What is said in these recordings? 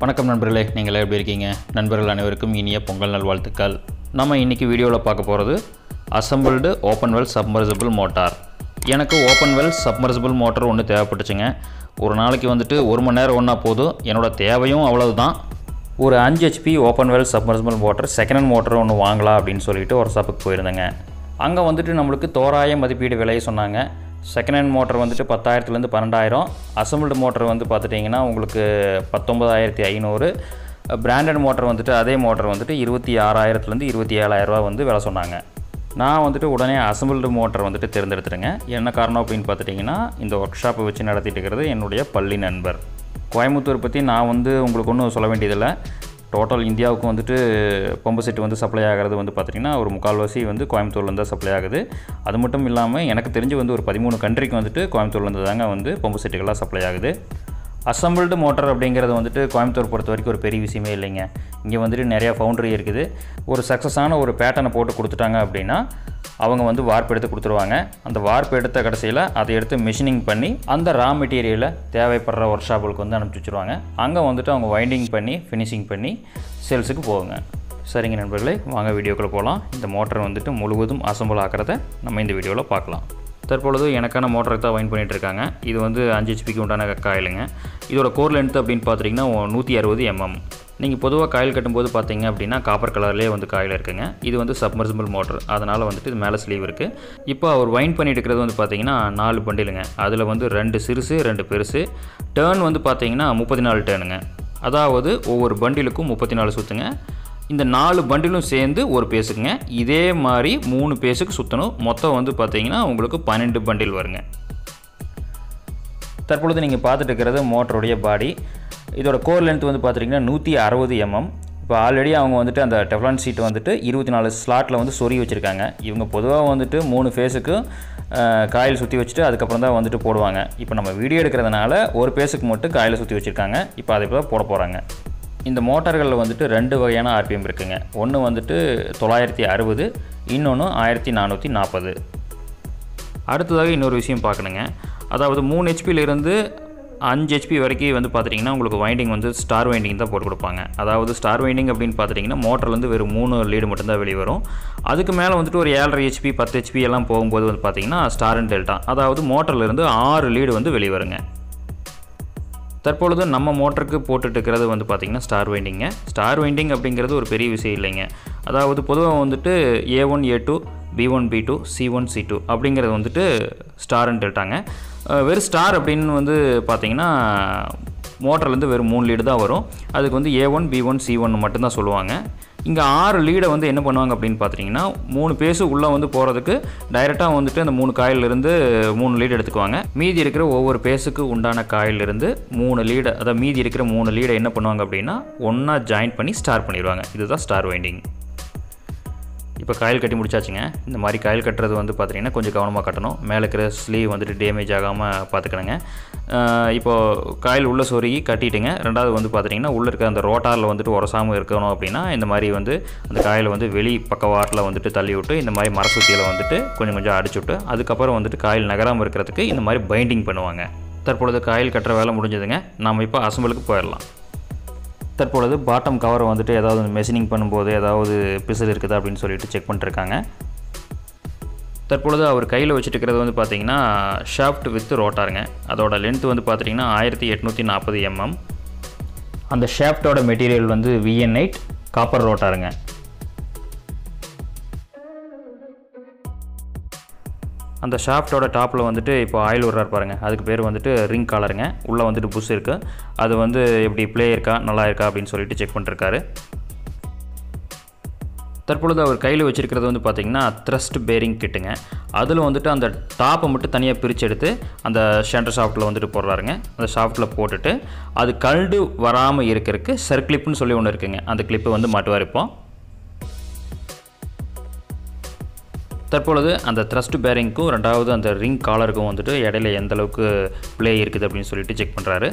வணக்கம் நண்பர்களே, நீங்கள் எப்படி இருக்கீங்க? நண்பர்கள் அனைவருக்கும் இனிய பொங்கல் நல்வாழ்த்துக்கள். நம்ம இன்றைக்கி வீடியோவில் பார்க்க போகிறது assembled open well submersible motor. எனக்கு ஓப்பன் வெல் சப்மர்சிபிள் மோட்டார் ஒன்று தேவைப்பட்டுச்சுங்க. ஒரு நாளைக்கு வந்துட்டு 1 மணி நேரம் ஒன்றா போதும். என்னோடய தேவையும் அவ்வளவு தான். ஒரு 5 HP open well submersible motor second hand motor ஒன்று வாங்கலாம் அப்படின்னு சொல்லிட்டு ஒரு ஷாப்புக்கு போயிருந்தேங்க. அங்கே வந்துட்டு நம்மளுக்கு தோராய மதிப்பீடு விலையை சொன்னாங்க. செகண்ட் ஹேண்ட் மோட்டர் வந்துட்டு 10,000லேருந்து 12,000. அசம்பிள்டு மோட்டர் வந்து பார்த்துட்டிங்கன்னா உங்களுக்கு 19,500. பிராண்டட் மோட்டர் வந்துட்டு அதே மோட்டர் வந்துட்டு 26,000லேருந்து 27,000 வந்து விலை சொன்னாங்க. நான் வந்துட்டு உடனே அசம்பிள்டு மோட்டர் வந்துட்டு தேர்ந்தெடுத்துருங்க. என்ன காரணம் அப்படின்னு பார்த்துட்டிங்கன்னா, இந்த ஒர்க் ஷாப்பை வச்சு நடத்திட்டு இருக்கிறது என்னுடைய பள்ளி நண்பர். கோயம்புத்தூர் பற்றி நான் வந்து உங்களுக்கு ஒன்றும் சொல்ல வேண்டியதில்லை. டோட்டல் இந்தியாவுக்கு வந்துட்டு பம்பு செட்டு வந்து சப்ளை ஆகிறது வந்து பார்த்திங்கன்னா ஒரு 3/4 வந்து கோயம்புத்தூர்லேருந்து தான் சப்ளை ஆகுது. அது மட்டும் இல்லாமல் எனக்கு தெரிஞ்சு வந்து ஒரு 13 கண்ட்ரிக்கு வந்துட்டு கோயம்புத்தூர்லேருந்து தாங்க வந்து பம்பு செட்டுகள்லாம் சப்ளை ஆகுது. அசம்பிள்டு மோட்டர் அப்படிங்கிறது வந்துட்டு கோயம்புத்தூர் பொறுத்த வரைக்கும் ஒரு பெரிய விஷயமே இல்லைங்க. இங்கே வந்துட்டு நிறையா ஃபவுண்டரி இருக்குது. ஒரு சக்ஸஸான ஒரு பேட்டர்னை போட்டு கொடுத்துட்டாங்க அப்படின்னா அவங்க வந்து வார்ப்பு எடுத்து கொடுத்துருவாங்க. அந்த வார்ப்பு எடுத்த கடைசியில் அதை எடுத்து மிஷினிங் பண்ணி அந்த ரா மெட்டீரியலை தேவைப்படுற ஒர்க் ஷாப்புக்கு வந்து அனுப்பிச்சி வச்சுருவாங்க. அங்கே வந்துட்டு அவங்க வைண்டிங் பண்ணி ஃபினிஷிங் பண்ணி சேல்ஸுக்கு போவாங்க. சரிங்க நண்பர்களே, வாங்க வீடியோக்குள்ளே போகலாம். இந்த மோட்டர் வந்துட்டு முழுவதும் அசம்பிள் ஆக்கிறத நம்ம இந்த வீடியோவில் பார்க்கலாம். தற்பொழுது எனக்கான மோட்டருக்கு தான் வைண்ட் பண்ணிகிட்ருக்காங்க. இது வந்து 5 HPக்கு உண்டான காயிலுங்க. இதோட கோர் லென்த் அப்படின்னு பார்த்திங்கன்னா 160 mm. நீங்கள் பொதுவாக காயில் கட்டும்போது பார்த்தீங்க அப்படின்னா காப்பர் கலர்லேயே வந்து காயில் இருக்குங்க. இது வந்து சப்மர்சிபிள் மோட்டர், அதனால் வந்துட்டு இது மேலே ஸ்லீவ் இருக்குது. இப்போ அவர் வைண்ட் பண்ணிட்டு இருக்கிறது வந்து பார்த்தீங்கன்னா 4 பண்டிலுங்க. அதில் வந்து 2 சிறுசு 2 பெருசு. டேர்ன் வந்து பார்த்தீங்கன்னா 34 டேர்னுங்க. அதாவது ஒவ்வொரு பண்டிலுக்கும் 34 சுற்றுங்க. இந்த 4 பண்டிலும் சேர்ந்து ஒரு பேஸுக்குங்க. இதே மாதிரி 3 பேஸுக்கு சுற்றணும். மொத்தம் வந்து பார்த்தீங்கன்னா உங்களுக்கு 12 பண்டில் வருங்க. தற்பொழுது நீங்கள் பார்த்துட்டு இருக்கிறது மோட்டருடைய பாடி. இதோட கோர் லென்த் வந்து பார்த்துட்டிங்கன்னா 160 mm. இப்போ ஆல்ரெடி அவங்க வந்துட்டு அந்த டெஃப்லான் சீட் வந்துட்டு 24 ஸ்லாட்டில் வந்து சொறி வச்சுருக்காங்க. இவங்க பொதுவாக வந்துட்டு 3 ஃபேஸுக்கு காயில் சுற்றி வச்சுட்டு அதுக்கப்புறம் தான் வந்துட்டு போடுவாங்க. இப்போ நம்ம வீடியோ எடுக்கிறதுனால ஒரு பேஸுக்கு மட்டும் காயில் சுற்றி வச்சுருக்காங்க. இப்போ அதை தான் போட போகிறாங்க. இந்த மோட்டார்களில் வந்துட்டு 2 வகையான RPM இருக்குங்க. ஒன்று வந்துட்டு 960, இன்னொன்று 1440. அடுத்ததாக இன்னொரு விஷயம் பார்க்கணுங்க. அதாவது 3 HPயிலிருந்து 5 HP வரைக்கும் வந்து பார்த்துட்டிங்கன்னா உங்களுக்கு வைண்டிங் வந்து ஸ்டார் வைண்டிங் தான் போட்டு கொடுப்பாங்க. அதாவது ஸ்டார் வைண்டிங் அப்படின்னு பார்த்துட்டிங்கன்னா மோட்டர்லேருந்து வெறும் 3 லீடு மட்டும்தான் வெளியே வரும். அதுக்கு மேலே வந்துட்டு ஒரு 7.5 HP 10 HP எல்லாம் போகும்போது வந்து பார்த்திங்கன்னா ஸ்டார் அண்ட் டெல்டா, அதாவது மோட்டர்லேருந்து 6 லீடு வந்து வெளியே வருங்க. தற்பொழுது நம்ம மோட்டருக்கு போட்டுட்டு இருக்கிறது வந்து பார்த்திங்கன்னா ஸ்டார் வைண்டிங்க. ஸ்டார் வைண்டிங் அப்படிங்கிறது ஒரு பெரிய விஷயம் இல்லைங்க. அதாவது பொதுவாக வந்துட்டு A1 A2 B1 B2 C1 C2 அப்படிங்கிறது வந்துட்டு ஸ்டார் அண்ட் டெல்டாங்க. வெறும் ஸ்டார் அப்படின்னு வந்து பார்த்திங்கன்னா மோட்டர்லேருந்து வெறும் 3 லீடு தான் வரும். அதுக்கு வந்து A1 B1 C1 மட்டும்தான் சொல்லுவாங்க. இங்கே 6 லீடை வந்து என்ன பண்ணுவாங்க அப்படின்னு பார்த்திங்கன்னா 3 பேஸு உள்ளே வந்து போகிறதுக்கு டைரெக்டாக வந்துட்டு அந்த 3 காயிலிருந்து 3 லீடு எடுத்துக்குவாங்க. மீதி இருக்கிற ஒவ்வொரு பேஸுக்கு உண்டான காயிலிருந்து 3 லீடை, அதாவது மீதி இருக்கிற 3 லீடை என்ன பண்ணுவாங்க அப்படின்னா ஒன்றா ஜாயின் பண்ணி ஸ்டார் பண்ணிடுவாங்க. இதுதான் ஸ்டார் வைண்டிங். இப்போ காயில் கட்டி முடிச்சாச்சுங்க. இந்த மாதிரி காயில் கட்டுறது வந்து பார்த்திங்கன்னா கொஞ்சம் கவனமாக கட்டணும். மேலே இருக்கிற ஸ்லீவ் வந்துட்டு டேமேஜ் ஆகாமல் பார்த்துக்கணுங்க. இப்போது காயில் உள்ளே சொருகி கட்டிட்டுங்க. ரெண்டாவது வந்து பார்த்திங்கன்னா உள்ளே இருக்கிற அந்த ரோட்டாரில் வந்துட்டு உரசாமல் இருக்கணும் அப்படின்னா இந்த மாதிரி வந்து அந்த காயில் வந்து வெளி பக்கவாட்டில் வந்துட்டு தள்ளி விட்டு இந்த மாதிரி மர சுத்தியில் வந்துட்டு கொஞ்சம் அடிச்சு விட்டு அதுக்கப்புறம் வந்துட்டு காயில் நகராமல் இருக்கிறதுக்கு இந்த மாதிரி பைண்டிங் பண்ணுவாங்க. தற்பொழுது காயில் கட்டுற வேலை முடிஞ்சதுங்க. நாம் இப்போ அசம்பிளுக்கு போயிடலாம். தற்பொழுது பாட்டம் கவரை வந்துட்டு ஏதாவது மெஷினிங் பண்ணும்போது ஏதாவது பிசல் இருக்குதா அப்படின்னு சொல்லிட்டு செக் பண்ணிட்டுருக்காங்க. தற்பொழுது அவர் கையில் வச்சுட்டு இருக்கிறது வந்து பார்த்திங்கன்னா ஷாஃப்ட் வித் ரோட்டாருங்க. அதோட லென்த் வந்து பார்த்திங்கன்னா 1840 mm. அந்த ஷாஃப்டோட மெட்டீரியல் வந்து VN8 காப்பர் ரோட்டாருங்க. அந்த ஷாஃப்டோட டாப்பில் வந்துட்டு இப்போ ஆயில் விடுறாரு பாருங்க, அதுக்கு பேர் வந்துட்டு ரிங் காலருங்க. உள்ளே வந்துட்டு புஷ் இருக்குது. அது வந்து எப்படி ப்ளே இருக்கா நல்லா இருக்கா அப்படின்னு சொல்லிட்டு செக் பண்ணிருக்காரு. தற்பொழுது அவர் கையில் வச்சுருக்கிறது வந்து பார்த்திங்கன்னா த்ரஸ்ட் பேரிங் கிட்டுங்க. அதில் வந்துட்டு அந்த டாப்பை மட்டும் தனியாக பிரித்து எடுத்து அந்த ஷென்டர் ஷாஃப்ட்டில் வந்துட்டு போடுறாருங்க. அந்த ஷாஃப்ட்டில் போட்டுட்டு அது கல்டு வராமல் இருக்கிறதுக்கு சர்க்ளிப்புன்னு சொல்லி ஒன்று இருக்குங்க. அந்த கிளிப்பை வந்து மாட்டுவார். இப்போ தற்பொழுது அந்த த்ரஸ்ட் பேரிங்க்கும் ரெண்டாவது அந்த ரிங் காலருக்கும் வந்துட்டு இடையில எந்த அளவுக்கு ப்ளே இருக்குது அப்படின்னு சொல்லிட்டு செக் பண்ணுறாரு.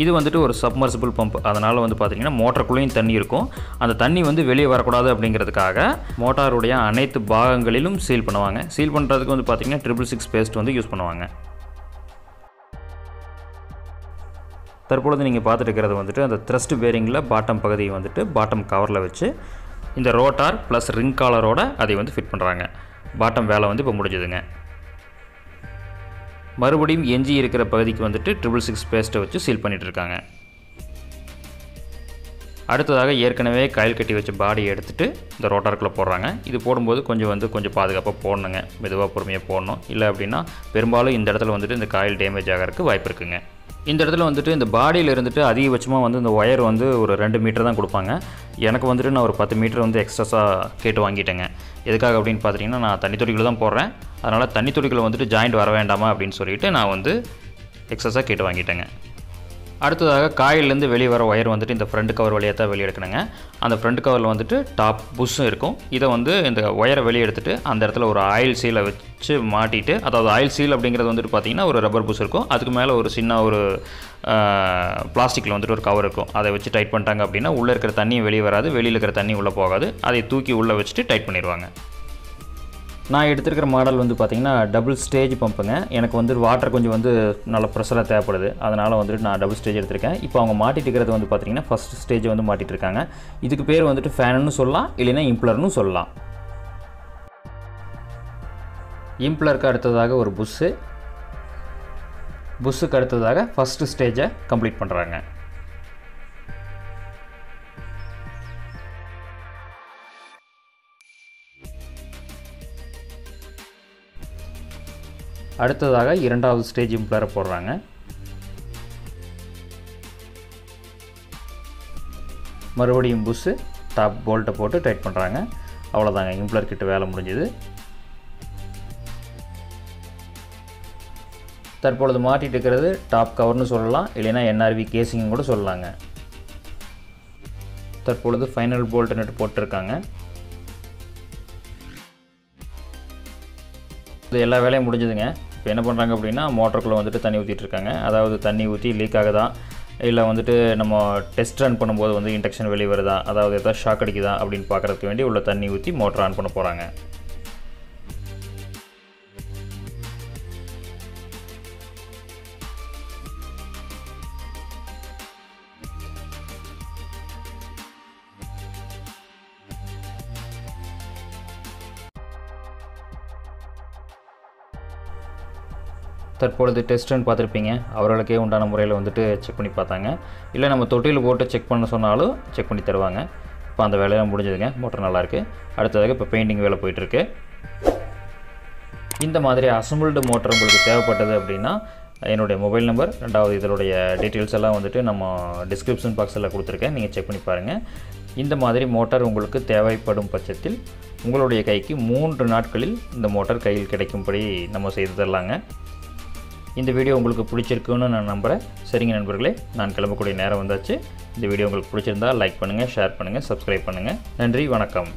இது வந்துட்டு ஒரு சப்மர்சிபிள் பம்ப், அதனால் வந்து பார்த்திங்கன்னா மோட்டருக்குள்ளேயும் தண்ணி இருக்கும். அந்த தண்ணி வந்து வெளியே வரக்கூடாது அப்படிங்கிறதுக்காக மோட்டாருடைய அனைத்து பாகங்களிலும் சீல் பண்ணுவாங்க. சீல் பண்ணுறதுக்கு வந்து பார்த்திங்கன்னா 666 பேஸ்ட் வந்து யூஸ் பண்ணுவாங்க. தற்பொழுது நீங்கள் பார்த்துட்டு இருக்கிறது வந்துட்டு அந்த த்ரஸ்ட் பேரிங்கில் பாட்டம் பகுதியை வந்துட்டு பாட்டம் கவரில் வச்சு இந்த ரோட்டார் ப்ளஸ் ரிங் காலரோட அதை வந்து ஃபிட் பண்ணுறாங்க. பாட்டம் வேலை வந்து இப்போ முடிஞ்சதுங்க. மறுபடியும் எஞ்சி இருக்கிற பகுதிக்கு வந்துட்டு 666 பேஸ்ட்டை வச்சு சீல் பண்ணிகிட்டு இருக்காங்க. அடுத்ததாக ஏற்கனவே காயில் கட்டி வச்ச பாடியை எடுத்துகிட்டு இந்த ரோட்டாருக்குள்ளே போடுறாங்க. இது போடும்போது கொஞ்சம் பாதுகாப்பாக போடணுங்க. மெதுவாக பொறுமையாக போடணும். இல்லை அப்படின்னா பெரும்பாலும் இந்த இடத்துல வந்துட்டு இந்த காயில் டேமேஜ் ஆகிறதுக்கு வாய்ப்பு இருக்குங்க. இந்த இடத்துல வந்துட்டு இந்த பாடியில் இருந்துட்டு அதிகபட்சமாக வந்து இந்த ஒயர் வந்து ஒரு 2 மீட்டர் தான் கொடுப்பாங்க. எனக்கு வந்துட்டு நான் ஒரு 10 மீட்டர் வந்து எக்ஸ்ட்ராஸாக கேட்டு வாங்கிட்டேங்க. எதுக்காக அப்படின்னு பார்த்துட்டிங்கன்னா, நான் தண்ணி தொட்டிக்குள்ள தான் போடுறேன். அதனால் தண்ணி தொட்டிக்குள்ள வந்துட்டு ஜாயிண்ட் வர வேண்டாமா அப்படின்னு சொல்லிட்டு நான் வந்து எக்ஸ்ட்ராஸாக கேட்டு வாங்கிட்டேங்க. அடுத்ததாக காயிலேருந்து வெளியே வர ஒயர் வந்துட்டு இந்த ஃப்ரண்ட் கவர் வழியாக தான் வெளியே எடுக்கணுங்க. அந்த ஃப்ரண்ட் கவரில் வந்துட்டு டாப் புஷ்ஷும் இருக்கும். இதை வந்து இந்த ஒயரை வெளியே எடுத்துகிட்டு அந்த இடத்துல ஒரு ஆயில் சீலை வச்சு மாட்டிட்டு, அதாவது ஆயில் சீல் அப்படிங்கிறது வந்துட்டு பார்த்திங்கன்னா ஒரு ரப்பர் புஷ் இருக்கும். அதுக்கு மேலே ஒரு சின்ன ஒரு பிளாஸ்டிக்கில் வந்துட்டு ஒரு கவர் இருக்கும். அதை வச்சு டைட் பண்ணிட்டாங்க அப்படின்னா உள்ளே இருக்கிற தண்ணியும் வெளியே வராது, வெளியில் இருக்கிற தண்ணி உள்ளே போகாது. அதை தூக்கி உள்ளே வச்சுட்டு டைட் பண்ணிடுவாங்க. நான் எடுத்துருக்கிற மாடல் வந்து பார்த்திங்கன்னா டபுள் ஸ்டேஜ் பம்புங்க. எனக்கு வந்து வாட்டர் கொஞ்சம் வந்து நல்ல ப்ரெஷராக தேவைப்படுது. அதனால் வந்துட்டு நான் டபுள் ஸ்டேஜ் எடுத்திருக்கேன். இப்போ அவங்க மாட்டிட்டு இருக்கிறது வந்து பார்த்திங்கன்னா ஃபஸ்ட் ஸ்டேஜ் வந்து மாட்டிகிட்டு இருக்காங்க. இதுக்கு பேர் வந்துட்டு ஃபேனுன்னு சொல்லலாம், இல்லைன்னா இம்ப்ளர்னு சொல்லலாம். இம்ப்ளருக்கு அடுத்ததாக ஒரு புஷ்ஷுக்கு அடுத்ததாக ஃபஸ்ட்டு ஸ்டேஜை கம்ப்ளீட் பண்ணுறாங்க. அடுத்ததாக இரண்டாவது ஸ்டேஜ் இம்ப்ளரை போடுறாங்க. மறுபடியும் புஷ்ஷு டாப் போல்ட்டை போட்டு டைட் பண்ணுறாங்க. அவ்வளோதாங்க, இம்ப்ளர் கிட்ட வேலை முடிஞ்சுது. தற்பொழுது மாட்டிட்டு இருக்கிறது டாப் கவர்னு சொல்லலாம், இல்லைன்னா என்ஆர்வி கேசிங் கூட சொல்லலாங்க. தற்பொழுது ஃபைனல் போல்ட் நட்டு போட்டிருக்காங்க. இது எல்லா வேலையும் முடிஞ்சதுங்க. இப்போ என்ன பண்ணுறாங்க அப்படின்னா, மோட்டருக்குள்ளே வந்துட்டு தண்ணி ஊற்றிட்டு இருக்காங்க. அதாவது தண்ணி ஊற்றி லீக் ஆகுதா, இல்லை வந்துட்டு நம்ம டெஸ்ட் ரன் பண்ணும்போது வந்து இண்டக்ஷன் வெளியே வருதா, அதாவது எதாவது ஷாக் அடிக்குதா அப்படின்னு பார்க்குறதுக்கு வேண்டி உள்ள தண்ணி ஊற்றி மோட்டர் ஆன் பண்ண போகிறாங்க. தற்பொழுது டெஸ்ட் ரன் பார்த்துருப்பீங்க. அவர்களுக்கே உண்டான முறையில் வந்துட்டு செக் பண்ணி பார்த்தாங்க. இல்லை நம்ம தொட்டியில் போட்டு செக் பண்ண சொன்னாலும் செக் பண்ணி தருவாங்க. இப்போ அந்த வேலையெல்லாம் முடிஞ்சதுங்க. மோட்டர் நல்லாயிருக்கு. அடுத்ததாக இப்போ பெயிண்டிங் வேலை போயிட்டுருக்கு. இந்த மாதிரி அசம்பிள்டு மோட்டர் உங்களுக்கு தேவைப்பட்டது அப்படின்னா என்னுடைய மொபைல் நம்பர், ரெண்டாவது இதனுடைய டீட்டெயில்ஸ் எல்லாம் வந்துட்டு நம்ம டிஸ்கிரிப்ஷன் பாக்ஸில் கொடுத்துருக்கேன். நீங்கள் செக் பண்ணி பாருங்கள். இந்த மாதிரி மோட்டார் உங்களுக்கு தேவைப்படும் பட்சத்தில் உங்களுடைய கைக்கு 3 நாட்களில் இந்த மோட்டார் கையில் கிடைக்கும்படி நம்ம செய்து தரலாங்க. இந்த வீடியோ உங்களுக்கு பிடிச்சிருக்குன்னு நான் நம்புகிறேன். சரிங்க நண்பர்களே, நான் கிளம்பக்கூடிய நேரம் வந்தாச்சு. இந்த வீடியோ உங்களுக்கு பிடிச்சிருந்தால் லைக் பண்ணுங்கள், ஷேர் பண்ணுங்கள், சப்ஸ்கிரைப் பண்ணுங்கள். நன்றி, வணக்கம்.